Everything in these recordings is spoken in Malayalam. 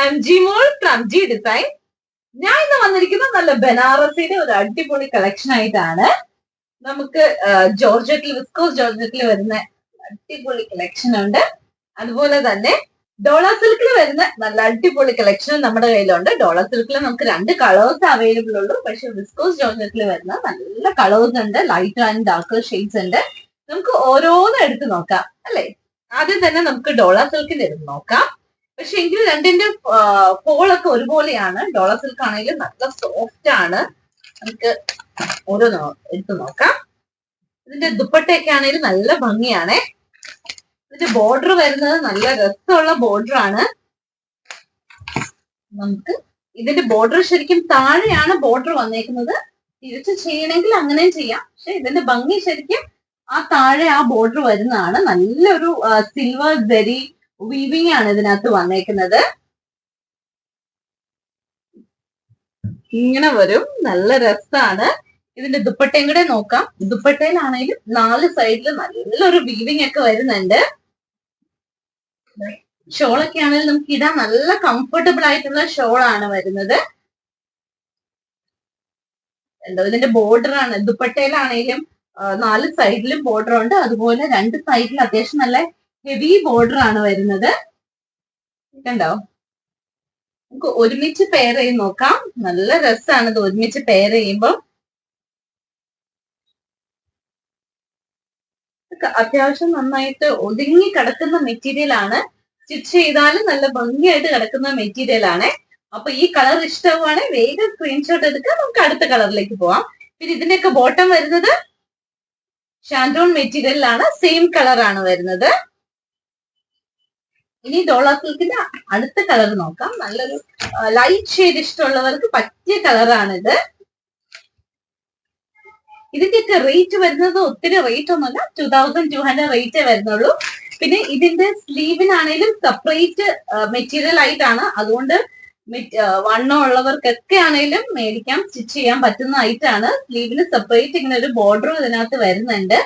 I M Jimol from G design. ഞാൻ ഇന്ന് വന്നിരിക്കുന്നത് നല്ല ബനാറസിയുടെ ഒരു അടിപൊളി കളക്ഷൻ ആയിട്ടാണ്. നമുക്ക് ജോർജറ്റിൽ വിസ്കോസ് ജോർജറ്റിൽ വരുന്ന അടിപൊളി കളക്ഷൻ ഉണ്ട്. അതുപോലെ തന്നെ ഡോള സിൽക്കിൽ വരുന്ന നല്ല അടിപൊളി കളക്ഷൻ നമ്മുടെ കയ്യിലുണ്ട്. ഡോള സിൽക്കിൽ നമുക്ക് 2 കളേഴ്സ് അവൈലബിൾ ഉള്ളൂ. പക്ഷെ വിസ്കോസ് ജോർജറ്റിൽ വരുന്ന നല്ല കളേഴ്സ് ഉണ്ട്, ലൈറ്റ് ആൻഡ് ഡാർക്ക് ഷെയ്ഡ്സ് ഉണ്ട്. നമുക്ക് ഓരോന്നും എടുത്ത് നോക്കാം അല്ലെ. ആദ്യം തന്നെ നമുക്ക് ഡോള സിൽക്കിന്റെ എടുത്ത് നോക്കാം. പക്ഷെ എങ്കിൽ രണ്ടിന്റെ ഫോളൊക്കെ ഒരുപോലെയാണ്. ഡോള സിൽക്ക് ആണെങ്കിലും നല്ല സോഫ്റ്റ് ആണ്. നമുക്ക് ഓരോന്ന് എടുത്ത് നോക്കാം. ഇതിന്റെ ദുപ്പട്ടയൊക്കെ ആണെങ്കിലും നല്ല ഭംഗിയാണ്. ഇതിന്റെ ബോർഡർ വരുന്നത് നല്ല രസമുള്ള ബോർഡർ ആണ്. നമുക്ക് ഇതിന്റെ ബോർഡർ ശരിക്കും താഴെയാണ് ബോർഡർ വന്നേക്കുന്നത്. തിരിച്ച് ചെയ്യണമെങ്കിൽ അങ്ങനെയും ചെയ്യാം. പക്ഷെ ഇതിന്റെ ഭംഗി ശരിക്കും ആ താഴെ ആ ബോർഡർ വരുന്നതാണ്. നല്ലൊരു സിൽവർ ജെറി വീവിംഗ് ആണ് ഇതിനകത്ത് വന്നേക്കുന്നത്. ഇങ്ങനെ വരും, നല്ല രസമാണ്. ഇതിന്റെ ദുപ്പട്ടയും കൂടെ നോക്കാം. ദുപ്പട്ടയിലാണെങ്കിലും 4 സൈഡിൽ നല്ലൊരു വീവിംഗ് ഒക്കെ വരുന്നുണ്ട്. ഷോളൊക്കെ ആണെങ്കിലും നമുക്ക് ഇടാൻ നല്ല കംഫർട്ടബിൾ ആയിട്ടുള്ള ഷോളാണ് വരുന്നത്. എന്തോ ഇതിന്റെ ബോർഡർ ആണ്. ദുപ്പട്ടയിലാണെങ്കിലും 4 സൈഡിലും ബോർഡർ ഉണ്ട്. അതുപോലെ 2 സൈഡിലും അത്യാവശ്യം നല്ല ഹെവി ബോർഡർ ആണ് വരുന്നത്. കണ്ടോ? നമുക്ക് ഒരുമിച്ച് പെയർ ചെയ്ത് നോക്കാം. നല്ല രസമാണ് ഇത് ഒരുമിച്ച് പെയർ ചെയ്യുമ്പോൾ. അത്യാവശ്യം നന്നായിട്ട് ഒതുങ്ങി കിടക്കുന്ന മെറ്റീരിയൽ ആണ്. സ്റ്റിച്ച് ചെയ്താലും നല്ല ഭംഗിയായിട്ട് കിടക്കുന്ന മെറ്റീരിയൽ ആണ്. അപ്പൊ ഈ കളർ ഇഷ്ടമാണ് വേഗം സ്ക്രീൻഷോട്ട് എടുക്കാം. നമുക്ക് അടുത്ത കളറിലേക്ക് പോവാം. പിന്നെ ഇതിന്റെയൊക്കെ ബോട്ടം വരുന്നത് ഷാൻഡോൺ മെറ്റീരിയലിലാണ്. സെയിം കളർ ആണ് വരുന്നത്. ഇനി ഡോള സിൽക്കിന്റെ അടുത്ത കളർ നോക്കാം. നല്ലൊരു ലൈറ്റ് ഷെയ്ഡ് ഇഷ്ടമുള്ളവർക്ക് പറ്റിയ കളറാണിത്. ഇതിന്റെയൊക്കെ റേറ്റ് വരുന്നത് ഒത്തിരി റേറ്റ് ഒന്നുമില്ല, 2200 റേറ്റേ വരുന്നുള്ളൂ. പിന്നെ ഇതിന്റെ സ്ലീവിനാണേലും സെപ്പറേറ്റ് മെറ്റീരിയൽ ആയിട്ടാണ്. അതുകൊണ്ട് വണ്ണം ഉള്ളവർക്കൊക്കെ ആണെങ്കിലും മേടിക്കാം, സ്റ്റിച്ച് ചെയ്യാൻ പറ്റുന്ന ഐറ്റാണ്. സ്ലീവിന് സെപ്പറേറ്റ് ഇങ്ങനെ ഒരു ബോർഡർ ഇതിനകത്ത് വരുന്നുണ്ട്.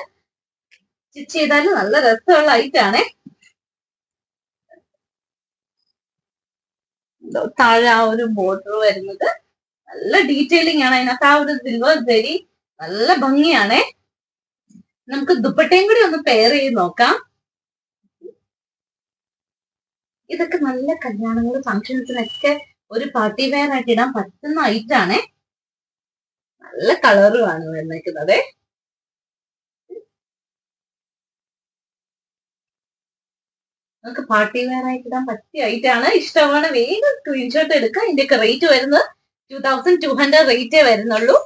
സ്റ്റിച്ച് ചെയ്താൽ നല്ല രസമുള്ള ഐറ്റാണ്. താഴെ ആ ഒരു ബോർഡർ വരുന്നത് നല്ല ഡീറ്റെയിലിംഗ് ആണ്. അതിനകത്ത് ആ ഒരു സിൽവർ ജെറി നല്ല ഭംഗിയാണ്. നമുക്ക് ദുപ്പട്ടയും കൂടി ഒന്ന് പെയർ ചെയ്ത് നോക്കാം. ഇതൊക്കെ നല്ല കല്യാണങ്ങൾ ഫംഗ്ഷൻസിനൊക്കെ ഒരു പാർട്ടി വെയർ ആയിട്ട് ഇടാൻ പറ്റുന്ന ഐറ്റാണ്. നല്ല കളറുമാണ് വന്നേക്കുന്നത്. നമുക്ക് പാർട്ടി വെയർ ആയിട്ട് ഇടാൻ പറ്റിയ ഐറ്റാണ്. ഇഷ്ടമാണ് വേഗം സ്ക്രീൻഷോട്ട് എടുക്കുക. ഇതിന്റെയൊക്കെ റേറ്റ് വരുന്നത് 2200 റേറ്റേ വരുന്നുള്ളൂ.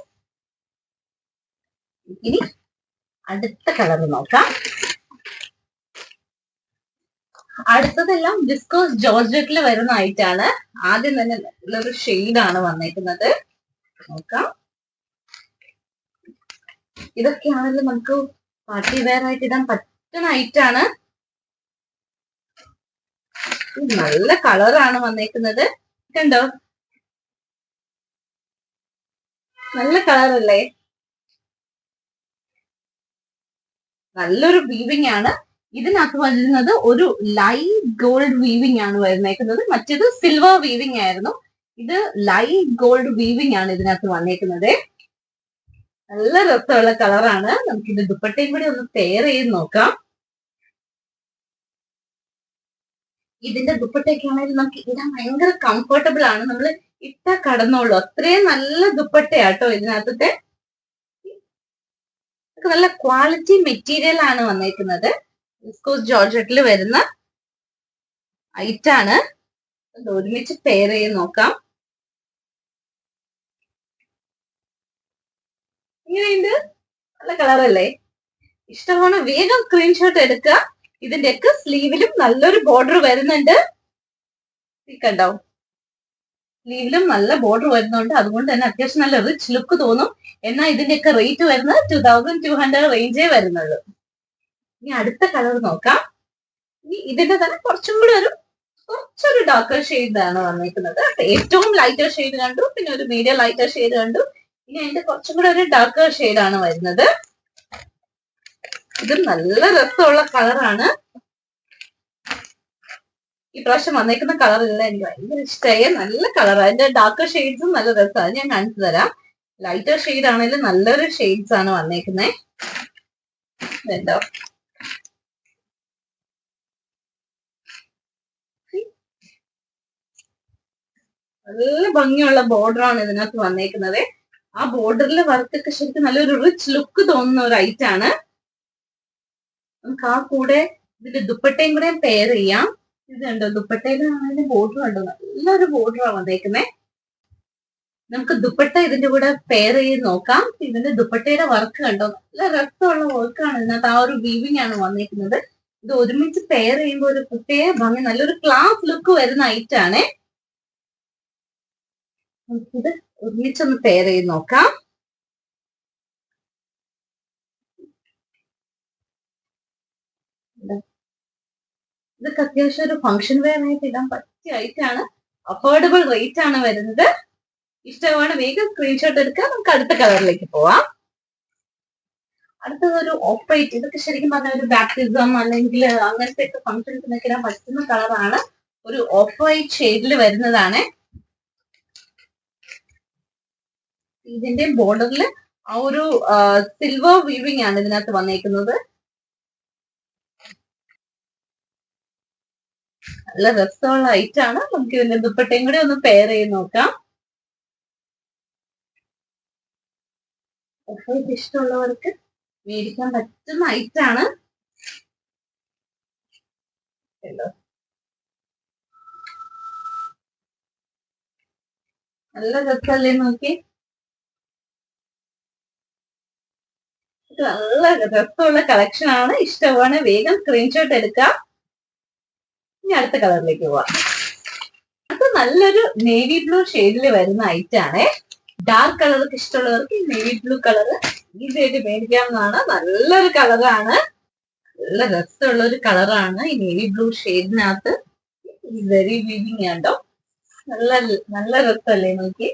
ഇനി അടുത്ത കളർ നോക്കാം. അടുത്തതെല്ലാം വിസ്കോസ് ജോർജറ്റിൽ വരുന്ന ഐറ്റാണ്. ആദ്യം തന്നെ നല്ലൊരു ഷെയ്ഡാണ് വന്നേക്കുന്നത്. നോക്കാം. ഇതൊക്കെയാണെങ്കിലും നമുക്ക് പാർട്ടി വെയർ ആയിട്ട് ഇടാൻ പറ്റുന്ന ഐറ്റാണ്. നല്ല കളറാണ് വന്നേക്കുന്നത്. കണ്ടോ? നല്ല കളറല്ലേ? നല്ലൊരു വീവിംഗ് ആണ്. ഇതിനകത്ത് വരുന്നത് ഒരു ലൈറ്റ് ഗോൾഡ് വീവിംഗ് ആണ് വരുന്നേക്കുന്നത്. മറ്റേത് സിൽവർ വീവിംഗ് ആയിരുന്നു. ഇത് ലൈറ്റ് ഗോൾഡ് വീവിംഗ് ആണ് ഇതിനകത്ത് വന്നേക്കുന്നത്. നല്ല രസമുള്ള കളറാണ്. നമുക്ക് ഇത് ദുപ്പട്ടയും കൂടി ഒന്ന് പെയർ ചെയ്ത് നോക്കാം. ഇതിന്റെ ദുപ്പട്ടയൊക്കെ ആണെങ്കിൽ നമുക്ക് ഇടാൻ ഭയങ്കര കംഫർട്ടബിൾ ആണ്. നമ്മൾ ഇട്ട കടന്നോളൂ, അത്രയും നല്ല ദുപ്പട്ടയാട്ടോ ഇതിനകത്തെ. നല്ല ക്വാളിറ്റി മെറ്റീരിയൽ ആണ് വന്നേക്കുന്നത്. വിസ്കോസ് ജോർജറ്റിൽ വരുന്ന ഐറ്റാണ്. ഒരുമിച്ച് പെയർ ചെയ്ത് നോക്കാം. ഇങ്ങനെയുണ്ട്. നല്ല കളറല്ലേ? ഇഷ്ടമാണ് വേഗം സ്ക്രീൻഷോട്ട് എടുക്കുക. ഇതിന്റെയൊക്കെ സ്ലീവിലും നല്ലൊരു ബോർഡർ വരുന്നുണ്ട്. കണ്ടോ? സ്ലീവിലും നല്ല ബോർഡർ വരുന്നുണ്ട്. അതുകൊണ്ട് തന്നെ അത്യാവശ്യം നല്ല റിച്ച് ലുക്ക് തോന്നും. എന്നാൽ ഇതിന്റെയൊക്കെ റേറ്റ് വരുന്നത് 2200 റേഞ്ചേ വരുന്നുള്ളൂ. ഇനി അടുത്ത കളർ നോക്കാം. ഇനി ഇതിന്റെ തന്നെ കുറച്ചൊരു ഡാർക്കർ ഷെയ്ഡ് ആണ് വന്നിരിക്കുന്നത്. ഏറ്റവും ലൈറ്റർ ഷെയ്ഡ് കണ്ടു, പിന്നെ ഒരു മീഡിയം ലൈറ്റർ ഷെയ്ഡ് കണ്ടു. ഇനി അതിന്റെ കുറച്ചും കൂടെ ഒരു ഡാർക്കർ ഷെയ്ഡ് ആണ് വരുന്നത്. ഇത് നല്ല രസമുള്ള കളറാണ്. ഈ പ്രാവശ്യം വന്നേക്കുന്ന കളറെല്ലാം എനിക്ക് ഭയങ്കര ഇഷ്ടമായ നല്ല കളറാണ്. അതിന്റെ ഡാർക്കർ ഷെയ്ഡ്സും നല്ല രസമാണ്. ഞാൻ കാണിച്ചു തരാം. ലൈറ്റർ ഷെയ്ഡ് ആണെങ്കിലും നല്ലൊരു ഷെയ്ഡ്സ് ആണ് വന്നേക്കുന്നത്. ഇതുണ്ടോ, നല്ല ഭംഗിയുള്ള ബോർഡറാണ് ഇതിനകത്ത് വന്നേക്കുന്നത്. ആ ബോർഡറിൽ വർക്കൊക്കെ ശരിക്കും നല്ലൊരു റിച്ച് ലുക്ക് തോന്നുന്ന ഒരു ഐറ്റം ആണ്. നമുക്ക് ആ കൂടെ ഇതിന്റെ ദുപ്പട്ടയും കൂടെ പെയർ ചെയ്യാം. ഇത് കണ്ടോ, ദുപ്പട്ടയിലാണെങ്കിൽ ബോർഡർ കണ്ടോ, നല്ലൊരു ബോർഡറാണ് വന്നേക്കുന്നത്. നമുക്ക് ദുപ്പട്ട ഇതിന്റെ കൂടെ പെയർ ചെയ്ത് നോക്കാം. ഇതിന്റെ ദുപ്പട്ടയുടെ വർക്ക് കണ്ടോ, നല്ല രസമുള്ള വർക്കാണ് ഇതിനകത്ത്. ആ ഒരു വീവിംഗ് ആണ് വന്നേക്കുന്നത്. ഇത് ഒരുമിച്ച് പെയർ ചെയ്യുമ്പോൾ ഒരു പ്രത്യേക ഭംഗി, നല്ലൊരു ക്ലാസ് ലുക്ക് വരുന്ന ഐറ്റം ആണ്. നമുക്കിത് ഒരുമിച്ചൊന്ന് പെയർ ചെയ്ത് നോക്കാം. ഇതൊക്കെ അത്യാവശ്യം ഒരു ഫംഗ്ഷൻ വെയർ ആയിട്ട് ഇടാൻ പറ്റിയ ഐറ്റം ആണ്. അഫോർഡബിൾ റേറ്റ് ആണ് വരുന്നത്. ഇഷ്ടമാണ് വേഗം സ്ക്രീൻഷോട്ട് എടുക്കുക. നമുക്ക് അടുത്ത കളറിലേക്ക് പോവാം. അടുത്തത് ഒരു ഓഫ് വൈറ്റ്. ഇതൊക്കെ ശരിക്കും പറഞ്ഞ ഒരു ബാപ്റ്റിസം അല്ലെങ്കിൽ അങ്ങനത്തെ ഒക്കെ ഫംഗ്ഷൻസിനൊക്കെ ഇടാൻ പറ്റുന്ന കളറാണ്. ഒരു ഓഫ് വൈറ്റ് ഷെയ്ഡിൽ വരുന്നതാണ്. ഇതിന്റെ ബോർഡറിൽ ആ ഒരു സിൽവർ വീവിംഗ് ആണ് ഇതിനകത്ത് വന്നേക്കുന്നത്. നല്ല രസമുള്ള ഐറ്റം ആണ്. നമുക്ക് ഇതിന്റെ ദുപ്പട്ടയും കൂടി ഒന്ന് പെയർ ചെയ്ത് നോക്കാം. ഓഫ് വൈറ്റ് ഇഷ്ടമുള്ളവർക്ക് മേടിക്കാൻ പറ്റുന്ന ഐറ്റം ആണ്. നല്ല രസമല്ലേ നോക്കി, നല്ല രസമുള്ള കളക്ഷൻ ആണ്. ഇഷ്ടമാണ് വേഗം സ്ക്രീൻഷോട്ട് എടുക്കാം. ഇനി അടുത്ത കളറിലേക്ക് പോവാം. അത് നല്ലൊരു നേവി ബ്ലൂ ഷെയ്ഡിൽ വരുന്ന ഐറ്റം ആണ്. ഡാർക്ക് കളർക്ക് ഇഷ്ടമുള്ളവർക്ക് ഈ നേവി ബ്ലൂ കളർ ഈസി ആയിട്ട് മേടിക്കാവുന്നതാണ്. നല്ലൊരു കളറാണ്, നല്ല രസമുള്ള ഒരു കളറാണ് ഈ നേവി ബ്ലൂ ഷെയ്ഡിനകത്ത്. വെരി വീവിങ് ആണ്ടോ, നല്ല നല്ല രസമല്ലേ നോക്കി.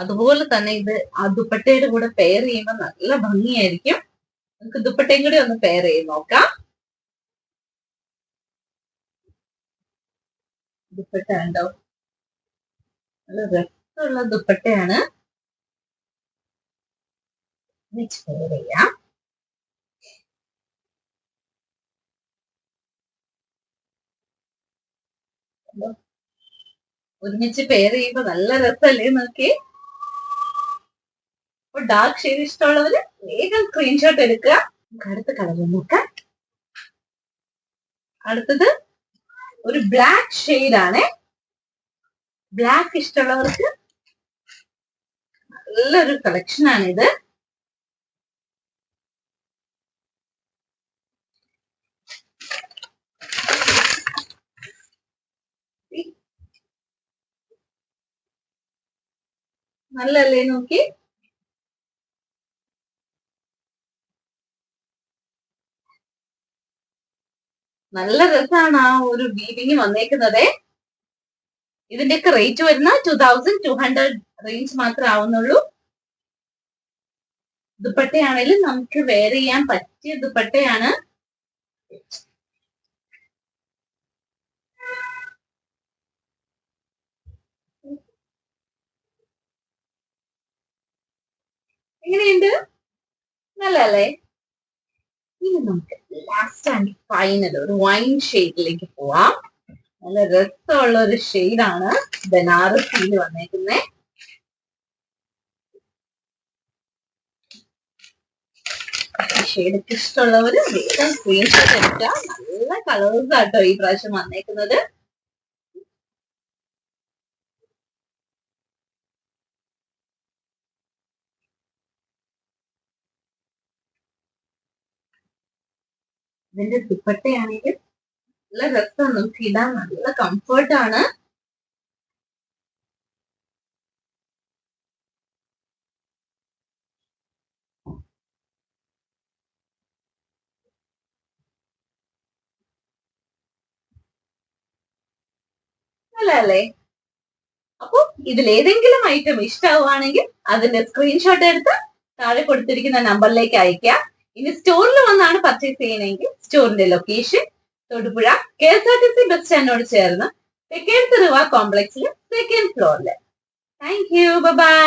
അതുപോലെ തന്നെ ഇത് ആ ദുപ്പട്ടയുടെ കൂടെ പെയർ ചെയ്യുമ്പോൾ നല്ല ഭംഗിയായിരിക്കും. നമുക്ക് ദുപ്പട്ടയും കൂടി ഒന്ന് പെയർ ചെയ്ത് നോക്കാം. ദുപ്പട്ട ഉണ്ടോ, നല്ല രസമുള്ള ദുപ്പട്ടയാണ്. പെയർ ചെയ്യാം. ഒരുമിച്ച് പെയർ ചെയ്യുമ്പോ നല്ല രസമല്ലേ നോക്കി. അപ്പൊ ഡാർക്ക് ഷെയ്ഡ് ഇഷ്ടമുള്ളവര് വേഗം സ്ക്രീൻഷോട്ട് എടുക്കുക. അടുത്ത കളർ നോക്കാം. അടുത്തത് ഒരു ബ്ലാക്ക് ഷെയ്ഡ് ആണ്. ബ്ലാക്ക് ഇഷ്ടമുള്ളവർക്ക് നല്ലൊരു കളക്ഷൻ ആണ് ഇത്. നല്ലല്ലേ നോക്കി. നല്ല രസമാണ് ആ ഒരു വീവിങ് വന്നേക്കുന്നത്. ഇതിന്റെയൊക്കെ റേറ്റ് വരുന്ന 2200 റേഞ്ച് മാത്രമേ ആവുന്നുള്ളൂ. ദുപ്പട്ടയാണെങ്കിലും നമുക്ക് വെയർ ചെയ്യാൻ പറ്റിയ ദുപ്പട്ടയാണ്. എങ്ങനെയുണ്ട്, നല്ലല്ലേ. ഇനി നമുക്ക് ലാസ്റ്റ് ആൻഡ് ഫൈനൽ ഒരു വൈൻ ഷെയ്ഡിലേക്ക് പോവാം. നല്ല രസമുള്ള ഒരു ഷെയ്ഡാണ് ബനാറസിയിൽ വന്നേക്കുന്നത്. ഷെയ്ഡൊക്കെ ഇഷ്ടമുള്ളവര് വേഗം സ്ക്രീൻഷോട്ട് എടുക്കാം. നല്ല കളേഴ്സ് ആട്ടോ ഈ പ്രാവശ്യം വന്നേക്കുന്നത്. ഇതിന്റെ ദുപ്പട്ടയാണെങ്കിൽ നല്ല രസമാണ്, നമുക്ക് ഇടാൻ നല്ല കംഫർട്ടാണ്. അല്ലേ. അപ്പൊ ഇതിലേതെങ്കിലും ഐറ്റം ഇഷ്ടമാവുകയാണെങ്കിൽ അതിന്റെ സ്ക്രീൻഷോട്ട് എടുത്ത് താഴെ കൊടുത്തിരിക്കുന്ന നമ്പറിലേക്ക് അയക്കാം. ഇനി സ്റ്റോറിൽ വന്നാണ് പർച്ചേസ് ചെയ്യണമെങ്കിൽ സ്റ്റോറിന്റെ ലൊക്കേഷൻ തൊടുപുഴ KSRTC ബസ് സ്റ്റാൻഡിനോട് ചേർന്ന് സെക്കൻഡ് റിവ കോംപ്ലക്സിൽ സെക്കൻഡ് ഫ്ലോറിൽ. Thank you. ബൈ.